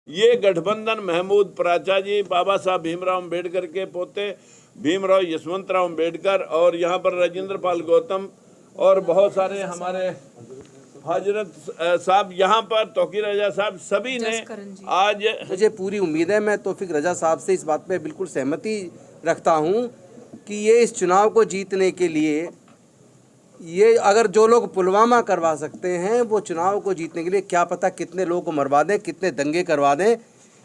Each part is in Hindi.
ये गठबंधन महमूद पराचा जी, बाबा साहब भीमराव अम्बेडकर के पोते भीमराव यशवंतराव अम्बेडकर और यहाँ पर राजेंद्र पाल गौतम और बहुत सारे हमारे हजरत साहब, यहाँ पर तौकीर रजा साहब, सभी ने आज। मुझे पूरी उम्मीद है, मैं तौफीक रजा साहब से इस बात पे बिल्कुल सहमति रखता हूँ कि ये इस चुनाव को जीतने के लिए, ये अगर जो लोग पुलवामा करवा सकते हैं वो चुनाव को जीतने के लिए क्या पता कितने लोगों को मरवा दें, कितने दंगे करवा दें,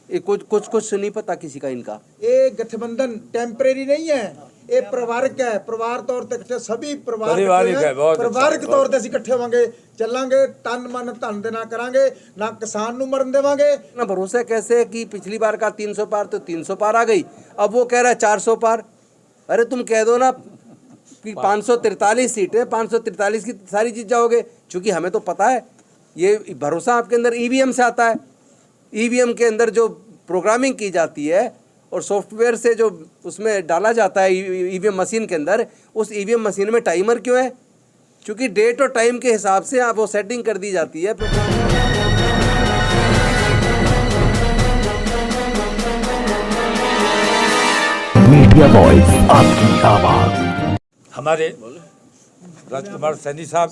ये कुछ नहीं पता किसी का इनका। ये गठबंधन टेम्परेरी नहीं है, ये परिवारिक है। परिवार तौर पे सभी परिवारिक तौर पे इकट्ठे होंगे, चलांगे, तन मन धन देना करांगे, ना किसान नू मरन देवांगे। ना भरोसा कैसे है कि पिछली बार का 300 पार तो 300 पार आ गई, अब वो कह रहा है 400 पार। अरे तुम कह दो ना कि 543 सीटें, 543 की सारी चीज जाओगे, क्योंकि हमें तो पता है ये भरोसा आपके अंदर ईवीएम से आता है। ईवीएम के अंदर जो प्रोग्रामिंग की जाती है और सॉफ्टवेयर से जो उसमें डाला जाता है ईवीएम मशीन के अंदर, उस ईवीएम मशीन में टाइमर क्यों है? क्योंकि डेट और टाइम के हिसाब से आप वो सेटिंग कर दी जाती है। मीडिया वॉइस, आपकी आवाज। हमारे राजकुमार सैनी साहब,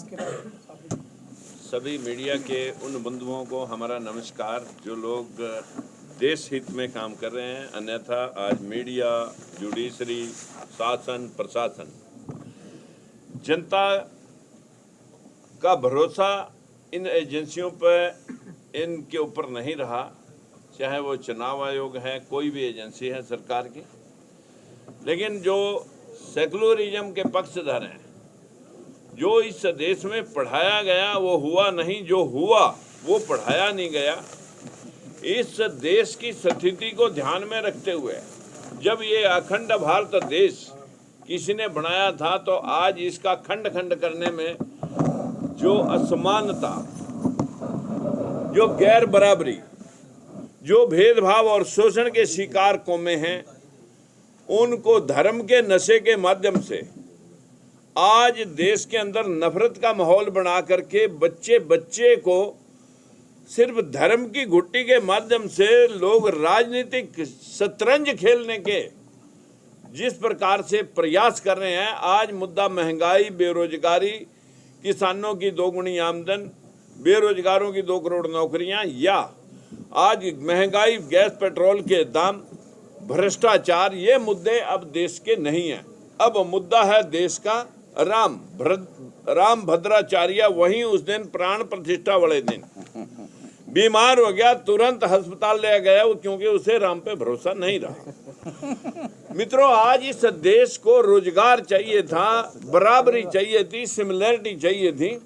सभी मीडिया के उन बंधुओं को हमारा नमस्कार जो लोग देश हित में काम कर रहे हैं। अन्यथा आज मीडिया, जुडिशरी, शासन, प्रशासन, जनता का भरोसा इन एजेंसियों पर, इनके ऊपर नहीं रहा, चाहे वो चुनाव आयोग है, कोई भी एजेंसी है सरकार की। लेकिन जो सेकुलरिज्म के पक्षधर हैं, जो इस देश में पढ़ाया गया वो हुआ नहीं, जो हुआ वो पढ़ाया नहीं गया। इस देश की स्थिति को ध्यान में रखते हुए जब ये अखंड भारत देश किसी ने बनाया था, तो आज इसका खंड खंड करने में जो असमानता, जो गैर बराबरी, जो भेदभाव और शोषण के शिकार कौमें हैं, उनको धर्म के नशे के माध्यम से आज देश के अंदर नफरत का माहौल बना करके बच्चे को सिर्फ धर्म की घुट्टी के माध्यम से लोग राजनीतिक शतरंज खेलने के जिस प्रकार से प्रयास कर रहे हैं। आज मुद्दा महंगाई, बेरोजगारी, किसानों की दोगुनी आमदन, बेरोजगारों की 2 करोड़ नौकरियां, या आज महंगाई, गैस पेट्रोल के दाम, भ्रष्टाचार, ये मुद्दे अब देश के नहीं हैं। अब मुद्दा है देश का राम भद्राचार्य वहीं उस दिन प्राण प्रतिष्ठा वाले दिन बीमार हो गया, तुरंत अस्पताल ले गया क्योंकि उसे राम पे भरोसा नहीं रहा। मित्रों, आज इस देश को रोजगार चाहिए था, बराबरी चाहिए थी, सिमिलरिटी चाहिए थी।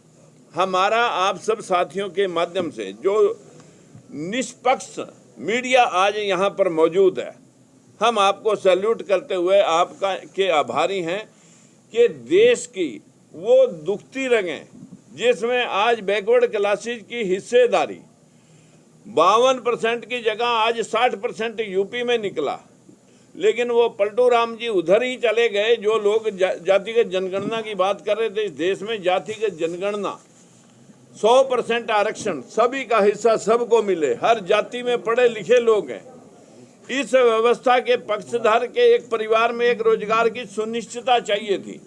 हमारा आप सब साथियों के माध्यम से जो निष्पक्ष मीडिया आज यहाँ पर मौजूद है, हम आपको सैल्यूट करते हुए आपका के आभारी हैं कि देश की वो दुखती रगें जिसमें आज बैकवर्ड क्लासेस की हिस्सेदारी 52% की जगह आज 60% यूपी में निकला। लेकिन वो पलटू राम जी उधर ही चले गए। जो लोग जातिगत जनगणना की बात कर रहे थे, इस देश में जातिगत जनगणना 100% आरक्षण, सभी का हिस्सा सबको मिले, हर जाति में पढ़े लिखे लोग हैं। इस व्यवस्था के पक्षधर के एक परिवार में एक रोजगार की सुनिश्चितता चाहिए थी।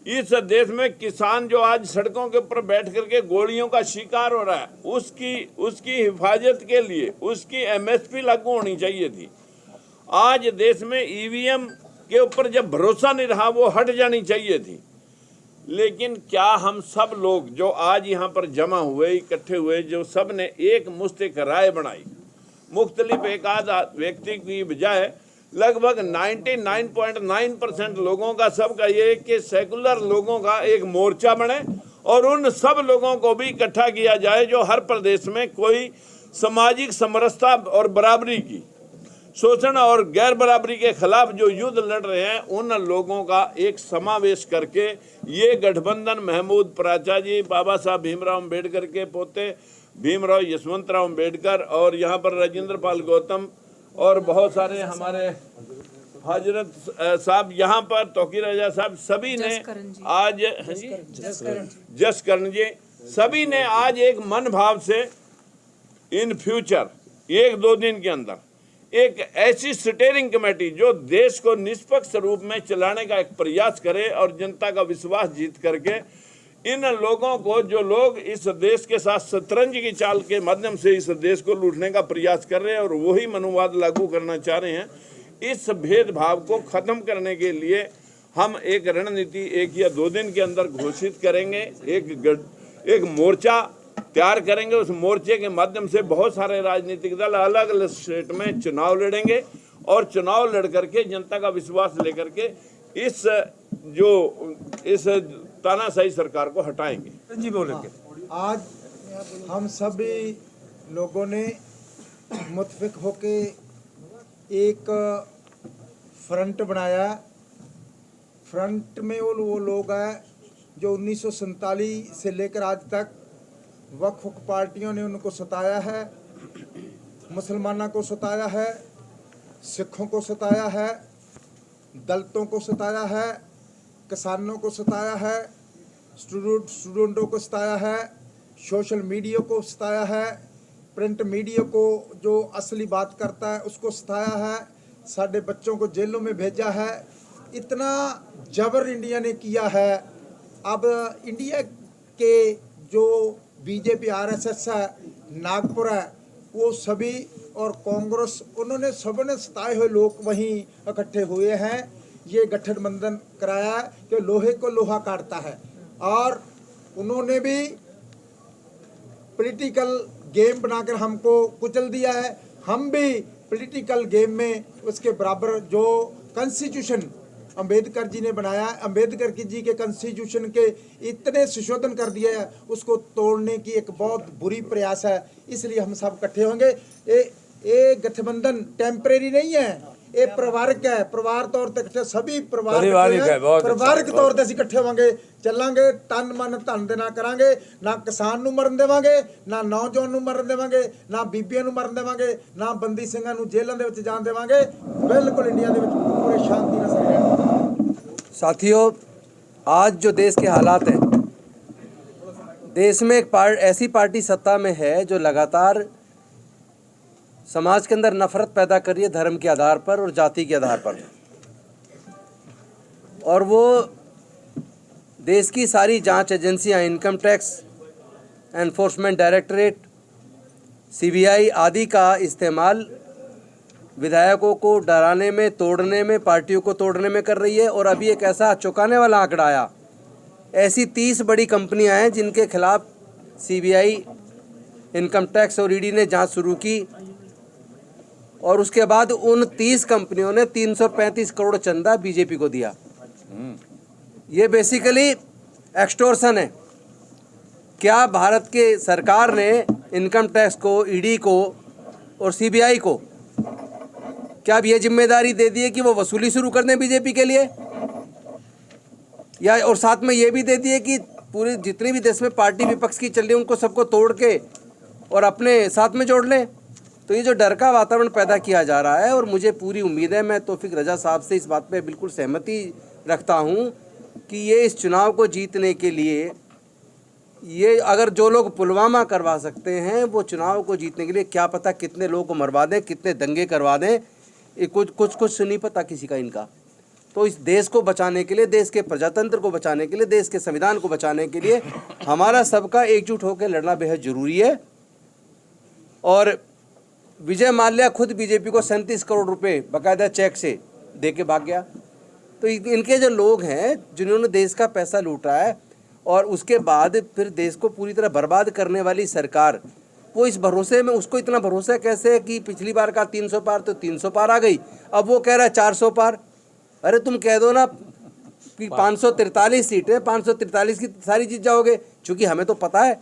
इस देश में किसान जो आज सड़कों के ऊपर बैठ करके गोलियों का शिकार हो रहा है, उसकी हिफाजत के लिए उसकी एमएसपी लागू होनी चाहिए थी। आज देश में ईवीएम के ऊपर जब भरोसा नहीं रहा, वो हट जानी चाहिए थी। लेकिन क्या हम सब लोग जो आज यहाँ पर जमा हुए, इकट्ठे हुए, जो सब ने एक मुश्त राय बनाई, मुख्तलिफ एक आध व्यक्ति की बजाय लगभग 99.9% लोगों का, सबका ये कि सेकुलर लोगों का एक मोर्चा बने और उन सब लोगों को भी इकट्ठा किया जाए जो हर प्रदेश में कोई सामाजिक समरसता और बराबरी की, शोषण और गैर बराबरी के खिलाफ जो युद्ध लड़ रहे हैं, उन लोगों का एक समावेश करके ये गठबंधन महमूद पराचा जी, बाबा साहब भीमराव अम्बेडकर के पोते भीमराव यशवंतराव अम्बेडकर और यहाँ पर राजेंद्र पाल गौतम और बहुत सारे हमारे हजरत साहब, यहाँ पर तौकीर रजा साहब, सभी ने आज जसकरण जी, सभी ने आज एक मन भाव से इन फ्यूचर एक दो दिन के अंदर एक ऐसी स्टीयरिंग कमेटी जो देश को निष्पक्ष रूप में चलाने का एक प्रयास करे और जनता का विश्वास जीत करके इन लोगों को, जो लोग इस देश के साथ शतरंज की चाल के माध्यम से इस देश को लूटने का प्रयास कर रहे हैं और वही मनोवाद लागू करना चाह रहे हैं, इस भेदभाव को खत्म करने के लिए हम एक रणनीति 1 या 2 दिन के अंदर घोषित करेंगे। एक मोर्चा तैयार करेंगे। उस मोर्चे के माध्यम से बहुत सारे राजनीतिक दल अलग अलग स्टेट में चुनाव लड़ेंगे और चुनाव लड़ करके जनता का विश्वास लेकर के इस तानाशाही सरकार को हटाएंगे। जी बोलेंगे। आज हम सभी लोगों ने मुत्फिक होके एक फ्रंट बनाया। फ्रंट में वो लोग हैं जो 1947 से लेकर आज तक वक्फ पार्टियों ने उनको सताया है, मुसलमानों को सताया है, सिखों को सताया है, दलितों को सताया है, किसानों को सताया है, स्टूडेंटों को सताया है, सोशल मीडिया को सताया है, प्रिंट मीडिया को जो असली बात करता है उसको सताया है, साढ़े बच्चों को जेलों में भेजा है। इतना जबर इंडिया ने किया है। अब इंडिया के जो बीजेपी आरएसएस है, नागपुर है, वो सभी और कांग्रेस, उन्होंने सबने सताए हुए लोग वहीं इकट्ठे हुए हैं। ये गठबंधन कराया कि लोहे को लोहा काटता है और उन्होंने भी पॉलिटिकल गेम बनाकर हमको कुचल दिया है। हम भी पॉलिटिकल गेम में उसके बराबर जो कॉन्स्टिट्यूशन अंबेडकर जी ने बनाया, अंबेडकर जी के कॉन्स्टिट्यूशन के इतने संशोधन कर दिए हैं, उसको तोड़ने की एक बहुत बुरी प्रयास है। इसलिए हम सब इकट्ठे होंगे। ये गठबंधन टेम्परेरी नहीं है, ये परिवारिक है। परिवार तौर तक सभी परिवारिक तौर ते इकट्ठे होंगे, ਚੱਲਾਂਗੇ। तन मन धन दे ना करांगे, ना किसान नूं मरन देवांगे, ना नौजवान नूं मरन देवांगे, ना बीबियां नूं मरन देवांगे, ना बंदी ਸਿੰਘਾਂ नूं जेलों दे विच जान देवांगे। बिल्कुल इंडिया दे विच पूरे शांति नाल रहेंगे। साथियों, आज जो देश के हालात हैं, देश में एक ऐसी पार्टी सत्ता में है जो लगातार समाज के अंदर नफरत पैदा कर रही है धर्म के आधार पर और जाति के आधार पर, और वो देश की सारी जांच एजेंसियां, income tax, enforcement directorate, CBI आदि का इस्तेमाल विधायकों को डराने में, तोड़ने में, पार्टियों को तोड़ने में कर रही है। और अभी एक ऐसा चौंकाने वाला आंकड़ा आया, ऐसी 30 बड़ी कंपनियां हैं जिनके खिलाफ सीबीआई, इनकम टैक्स और ईडी ने जांच शुरू की और उसके बाद उन 30 कंपनियों ने 335 करोड़ चंदा बीजेपी को दिया। ये बेसिकली एक्सटोर्शन है। क्या भारत के सरकार ने इनकम टैक्स को, ईडी को और सीबीआई को क्या अब ये जिम्मेदारी दे दी है कि वो वसूली शुरू कर दें बीजेपी के लिए, या और साथ में ये भी दे दी है कि पूरी जितनी भी देश में पार्टी विपक्ष की चल रही है उनको सबको तोड़ के और अपने साथ में जोड़ लें? तो ये जो डर का वातावरण पैदा किया जा रहा है, और मुझे पूरी उम्मीद है, मैं तौफीक रजा साहब से इस बात पे बिल्कुल सहमति रखता हूँ कि ये इस चुनाव को जीतने के लिए, ये अगर जो लोग पुलवामा करवा सकते हैं वो चुनाव को जीतने के लिए क्या पता कितने लोगों को मरवा दें, कितने दंगे करवा दें, ये कुछ नहीं पता किसी का इनका। तो इस देश को बचाने के लिए, देश के प्रजातंत्र को बचाने के लिए, देश के संविधान को बचाने के लिए हमारा सबका एकजुट होकर लड़ना बेहद ज़रूरी है। और विजय माल्या खुद बीजेपी को 37 करोड़ रुपए बाकायदा चेक से दे के भाग गया। तो इनके जो लोग हैं जिन्होंने देश का पैसा लूटा है और उसके बाद फिर देश को पूरी तरह बर्बाद करने वाली सरकार, वो इस भरोसे में, उसको इतना भरोसा कैसे है कि पिछली बार का 300 पार तो 300 पार आ गई, अब वो कह रहा है 400 पार। अरे तुम कह दो ना कि 543 सीटें, 543 की सारी जीत जाओगे। चूँकि हमें तो पता है,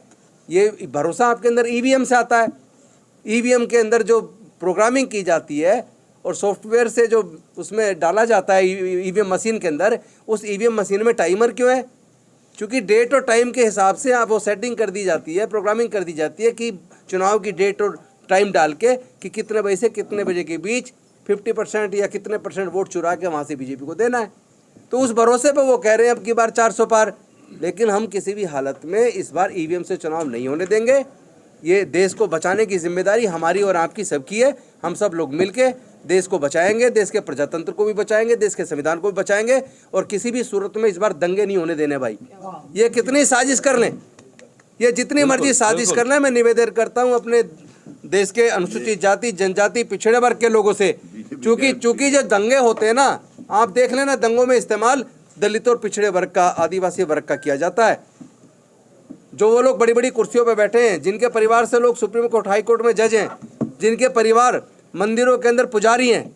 ये भरोसा आपके अंदर ईवीएम से आता है। ईवीएम के अंदर जो प्रोग्रामिंग की जाती है और सॉफ्टवेयर से जो उसमें डाला जाता है ईवीएम मशीन के अंदर, उस ईवीएम मशीन में टाइमर क्यों है? क्योंकि डेट और टाइम के हिसाब से आप वो सेटिंग कर दी जाती है, प्रोग्रामिंग कर दी जाती है कि चुनाव की डेट और टाइम डाल के कि कितने बजे से कितने बजे के बीच 50% या कितने % वोट चुरा के वहाँ से बीजेपी को देना है। तो उस भरोसे पर वो कह रहे हैं अब की बार 400 पार। लेकिन हम किसी भी हालत में इस बार ईवीएम से चुनाव नहीं होने देंगे। ये देश को बचाने की जिम्मेदारी हमारी और आपकी सबकी है। हम सब लोग मिलके देश को बचाएंगे, देश के प्रजातंत्र को भी बचाएंगे, देश के संविधान को भी बचाएंगे और किसी भी सूरत में इस बार दंगे नहीं होने देने भाई। ये कितनी साजिश कर लें, ये जितनी मर्जी साजिश कर लें, मैं निवेदन करता हूँ अपने देश के अनुसूचित जाति, जनजाति, पिछड़े वर्ग के लोगों से, चूंकि जो दंगे होते हैं ना, आप देख लेना, दंगों में इस्तेमाल दलित और पिछड़े वर्ग का, आदिवासी वर्ग का किया जाता है। जो वो लोग बड़ी बड़ी कुर्सियों पर बैठे हैं, जिनके परिवार से लोग सुप्रीम कोर्ट, हाई कोर्ट में जज हैं, जिनके परिवार मंदिरों के अंदर पुजारी हैं,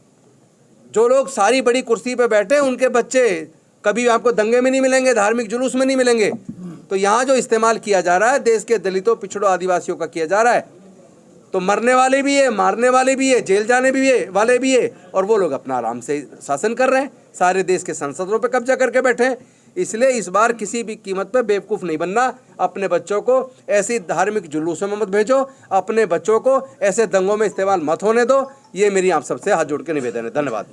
जो लोग सारी बड़ी कुर्सी पे बैठे हैं, उनके बच्चे कभी आपको दंगे में नहीं मिलेंगे, धार्मिक जुलूस में नहीं मिलेंगे। तो यहाँ जो इस्तेमाल किया जा रहा है देश के दलितों, पिछड़ों, आदिवासियों का किया जा रहा है, तो मरने वाले भी है, मारने वाले भी है, जेल जाने भी है वाले भी है, और वो लोग अपना आराम से शासन कर रहे हैं, सारे देश के संसदों पे कब्जा करके बैठे हैं। इसलिए इस बार किसी भी कीमत पे बेवकूफ़ नहीं बनना। अपने बच्चों को ऐसी धार्मिक जुलूसों में मत भेजो, अपने बच्चों को ऐसे दंगों में इस्तेमाल मत होने दो। ये मेरी आप सबसे हाथ जोड़ के निवेदन है। धन्यवाद।